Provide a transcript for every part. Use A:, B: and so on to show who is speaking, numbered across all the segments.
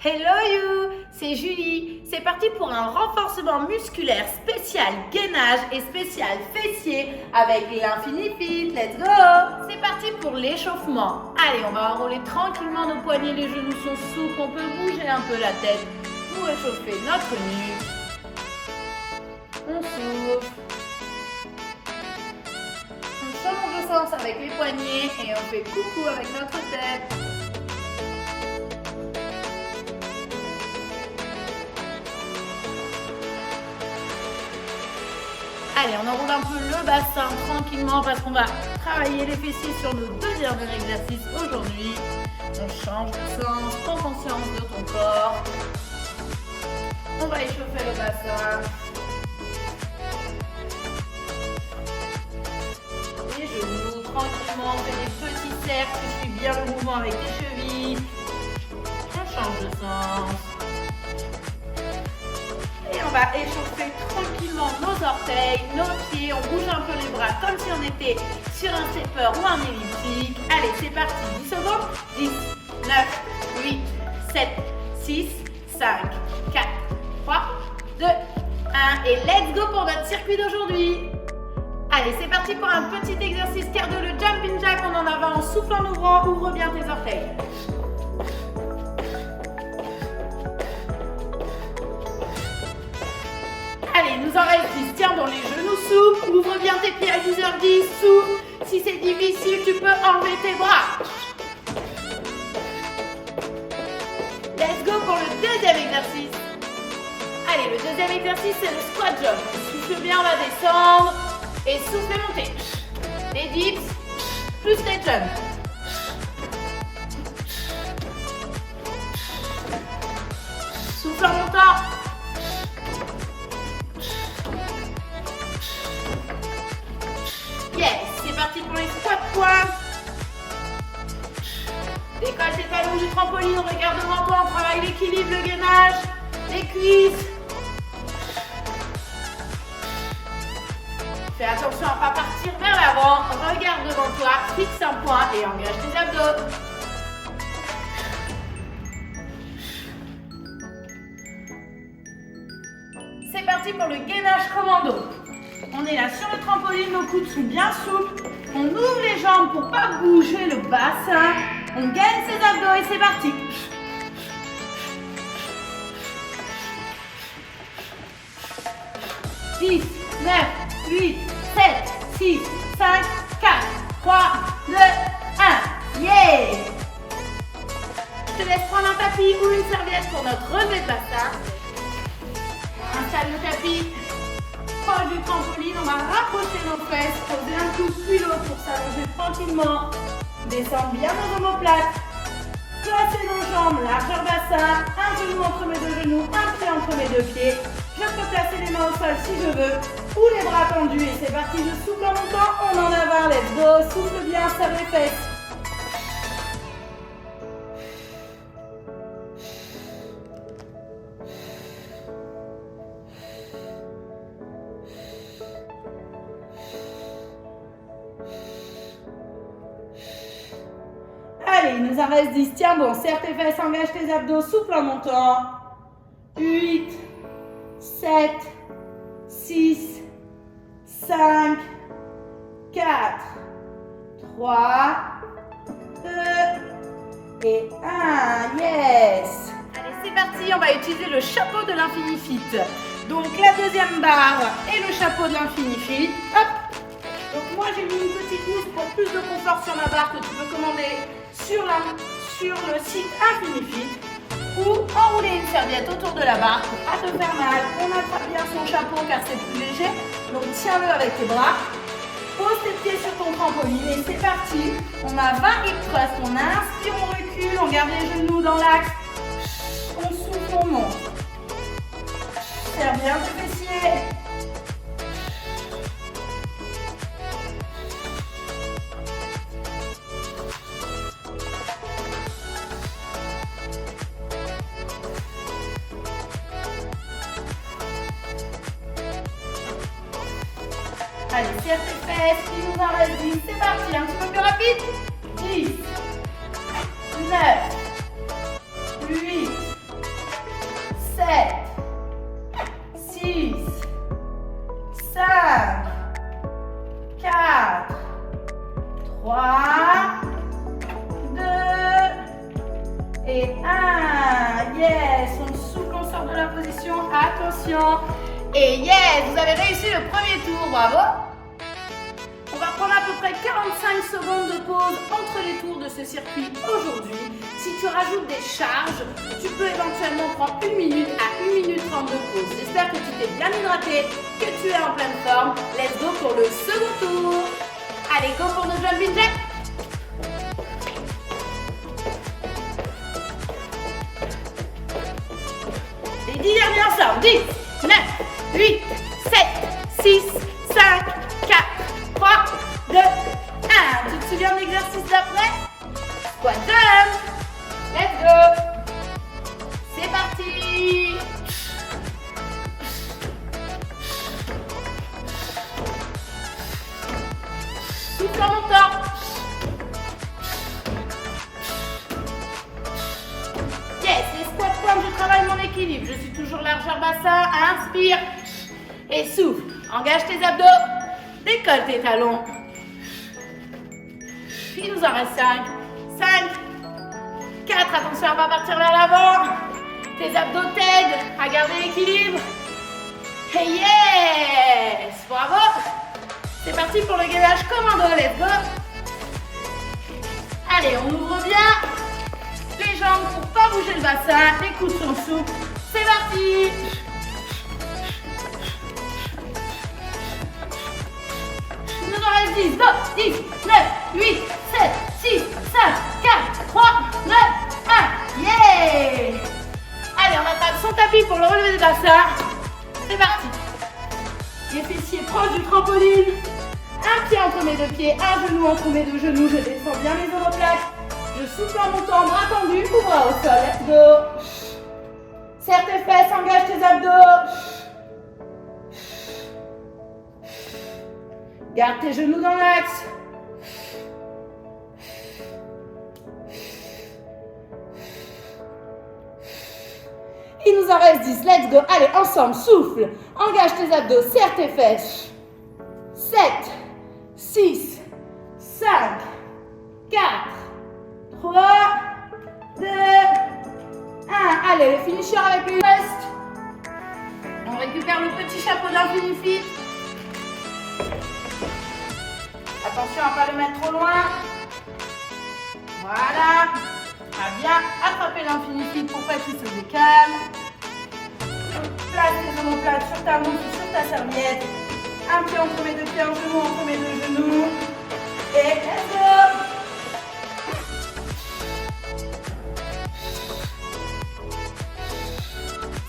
A: Hello you, c'est Julie. C'est parti pour un renforcement musculaire spécial gainage et spécial fessier avec l'Infinifit. Let's go! C'est parti pour l'échauffement. Allez, on va enrouler tranquillement nos poignets, les genoux sont souples, on peut bouger un peu la tête pour échauffer notre nuque. On souffle. On change de sens avec les poignets et on fait coucou avec notre tête. Allez, on enroule un peu le bassin tranquillement parce qu'on va travailler les fessiers sur nos deux derniers exercices aujourd'hui. On change de sens, prends conscience de ton corps. On va échauffer le bassin. Les genoux, tranquillement, on fait des petits cercles, suis bien le mouvement avec les chevilles. On change de sens. Et on va échauffer tranquillement nos orteils, nos pieds. On bouge un peu les bras comme si on était sur un stepper ou un elliptique. Allez, c'est parti. 10 secondes. 10, 9, 8, 7, 6, 5, 4, 3, 2, 1. Et let's go pour notre circuit d'aujourd'hui. Allez, c'est parti pour un petit exercice cardio, le jumping jack. On en va en soufflant, en ouvrant. Ouvre bien tes orteils. Allez, il nous en reste 10. Tiens bon, les genoux souples. Ouvre bien tes pieds à 10h10. Souffle. Si c'est difficile, tu peux enlever tes bras. Let's go pour le deuxième exercice. Allez, le deuxième exercice, c'est le squat jump. Souffle bien, on va descendre. Et souffle et monter. Les dips, plus les jumps. Souffle en montant. Yes, c'est parti pour les squats points. Décolle tes talons du trampoline, regarde devant toi, on travaille l'équilibre, le gainage, les cuisses. Fais attention à ne pas partir vers l'avant, regarde devant toi, fixe un point et engage tes abdos. C'est parti pour le gainage commando. On est là sur le trampoline, nos coudes sont bien souples. On ouvre les jambes pour ne pas bouger le bassin. On gagne ses abdos et c'est parti. « 10, 9, 8, 7, 6, 5, 4, 3, 2, 1. Yeah! Je te laisse prendre un tapis ou une serviette pour notre relevé de bassin. Installe le tapis. Proche du trampoline, on va rapprocher nos fesses, poser un coude puis l'autre pour s'allonger tranquillement. Descendre bien nos omoplates. Placer nos jambes, largeur bassin, un genou entre mes deux genoux, un pied entre mes deux pieds. Je peux placer les mains au sol si je veux, ou les bras tendus. Et c'est parti, je souffle en montant, on en a 20, let's go. Souffle bien, serre les fesses. Allez, il nous en reste 10. Tiens bon, serre tes fesses, engage tes abdos, souffle en montant. 8, 7, 6, 5, 4, 3, 2 et 1. Yes! Allez, c'est parti, on va utiliser le chapeau de l'Infinifit. Donc la deuxième barre et le chapeau de l'Infinifit. Hop! Donc moi j'ai mis une petite mousse pour plus de confort sur ma barre que tu peux commander sur le site Infinifit ou enrouler une serviette autour de la barre pour pas te faire mal. On attrape bien son chapeau car c'est plus léger, donc tiens-le avec tes bras. Pose tes pieds sur ton trampoline et c'est parti. On a 20 hip thrusts, on inspire, on recule, on garde les genoux dans l'axe. On souffle, on monte. Serre bien tes fessiers. Allez, serre tes fesses, il nous en reste 10, c'est parti, un petit peu plus rapide. 10, 9, 8, Et 1. Yes, on souffle, on sort de la position. Attention. Et yes, vous avez réussi le premier tour. Bravo. On va prendre à peu près 45 secondes de pause entre les tours de ce circuit aujourd'hui. Si tu rajoutes des charges, tu peux éventuellement prendre 1 minute à 1 minute 30 de pause. J'espère que tu t'es bien hydraté, que tu es en pleine forme. Let's go pour le second tour. Allez, go pour nos jumping jacks. Les 10 derniers ensemble. 10, 9, 8, 7, 6, 5, 4, 3, 2, 1. Tu te souviens de l'exercice d'après? Squat jump. Let's go. C'est parti. Souffle en montant. Yes, les squats points, je travaille mon équilibre. Je suis toujours largeur bassin. Inspire et souffle. Engage tes abdos. Décolle tes talons. Il nous en reste 5. 5. 4. Attention à ne pas partir vers l'avant. Tes abdos t'aident à garder l'équilibre. Et yes! Bravo! C'est parti pour le gainage commando. Let's go! Allez, on ouvre bien les jambes pour pas bouger le bassin. Les coudes sont souples. C'est parti! Il nous en reste 10. Go! 10, 9, 8, 7, 6, 5, 4, 3, 2, 1. Yeah! Allez, on attrape son tapis pour le relevé des bassins. C'est parti. Les fessiers proches du trampoline. Un pied entre mes deux pieds, un genou entre mes deux genoux. Je descends bien mes omoplates. Je souffle en montant, bras tendus, ou bras au sol. Let's go. Serre tes fesses, engage tes abdos. Garde tes genoux dans l'axe. Il nous en reste 10. Let's go. Allez, ensemble, souffle. Engage tes abdos, serre tes fesses. 7, 6, 5, 4, 3, 2, 1. Allez, le finisher avec le reste. On récupère le petit chapeau d'Infinifit. Attention à ne pas le mettre trop loin. Voilà. À bien attraper l'Infinifit pour pas qu'il se décale. Place tes omoplates sur ta montre ou sur ta serviette. Un pied entre mes deux pieds, un genou entre mes deux genoux. Et let's go!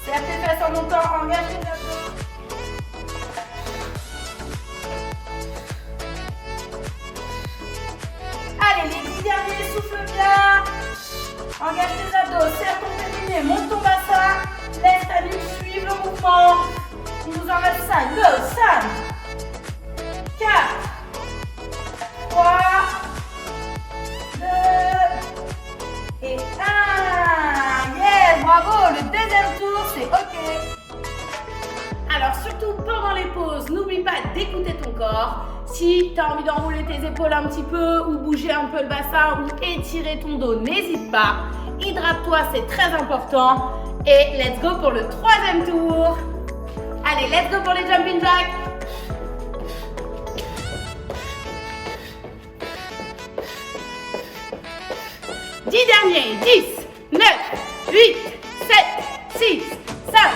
A: Serre tes fesses en montant, engage tes abdos. Allez, les 10 derniers, souffle bien. Engage tes abdos, serre ton périnée, monte ton bassin. Laisse ta nuque suivre le mouvement. Il nous en reste 5. Go, 5, 4, 3, 2 et 1. Yeah, bravo. Le deuxième tour, c'est OK. Alors, surtout pendant les pauses, n'oublie pas d'écouter ton corps. Si tu as envie d'enrouler tes épaules un petit peu ou bouger un peu le bassin ou étirer ton dos, n'hésite pas. Hydrate-toi, c'est très important. Et let's go pour le troisième tour. Allez, let's go pour les jumping jacks. Dix derniers. 10, 9, 8, 7, 6, 5,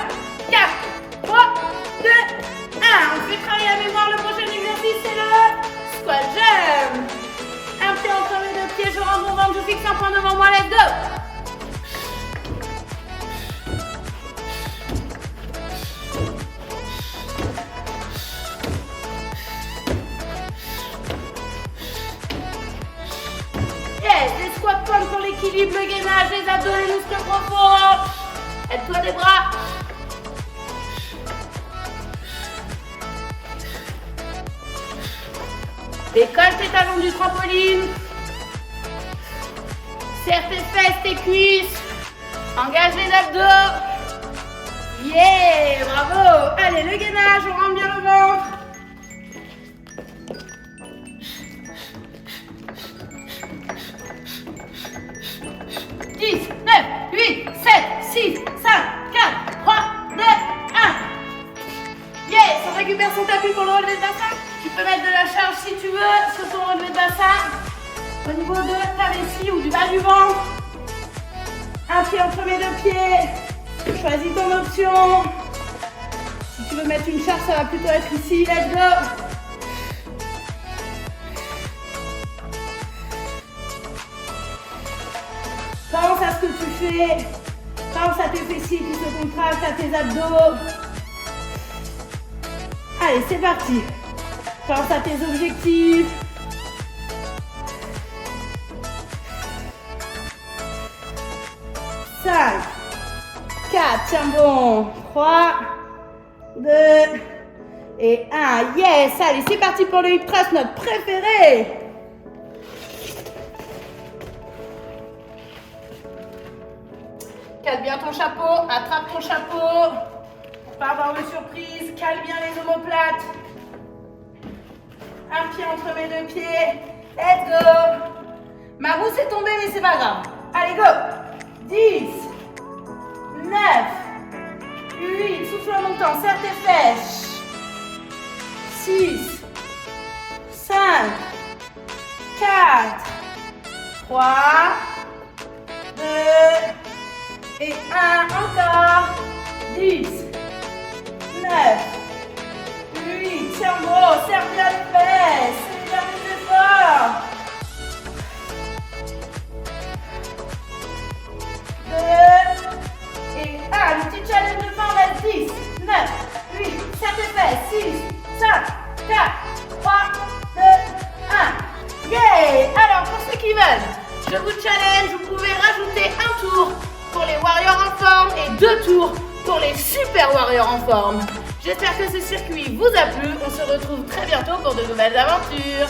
A: 4, 3, 2, 1. On fait travailler la mémoire. Le prochain exercice, c'est le squat jump. Un pied entre mes deux pieds, je rentre mon ventre, je fixe un point devant moi. Let's go. Pour l'équilibre, le gainage, les abdos, les muscles profonds. Aide-toi des bras. Décolle tes talons du trampoline. Serre tes fesses, tes cuisses. Engage les abdos. Yeah, bravo. Allez, le gainage, on rentre bien le ventre. 10, 9, sur ton relevé de bassin. Au niveau de ta vessie ou du bas du ventre. Un pied entre mes deux pieds. Choisis ton option. Si tu veux mettre une charge, ça va plutôt être ici. Let's go. Pense à ce que tu fais. Pense à tes fessiers qui se contractent, à tes abdos. Allez, c'est parti. Pense à tes objectifs. 5, 4, tiens bon. 3, 2 et 1. Yes, allez, c'est parti pour le hip thrust, notre préféré. Cale bien ton chapeau, attrape ton chapeau pour pas avoir de surprise. Cale bien les omoplates. Un pied entre mes deux pieds. Let's go. Ma roue s'est tombée, mais c'est pas grave. Allez, go. 10, 9, 8, souffle en montant, serre tes fesses. 6, 5, 4, 3, 2 et 1. Encore. 10, 9, 8, tiens gros, serre bien les fesses. C'est bien les efforts. 2 et 1. Le petit challenge de fin, on reste 10, 9, 8, serre tes fesses. 6, 5, 4, 3, 2, 1. Yeah! Alors, pour ceux qui veulent, je vous challenge, vous pouvez rajouter un tour pour les warriors en forme et 2 tours pour les super warriors en forme. J'espère que ce circuit vous a plu. On se retrouve très bientôt pour de nouvelles aventures.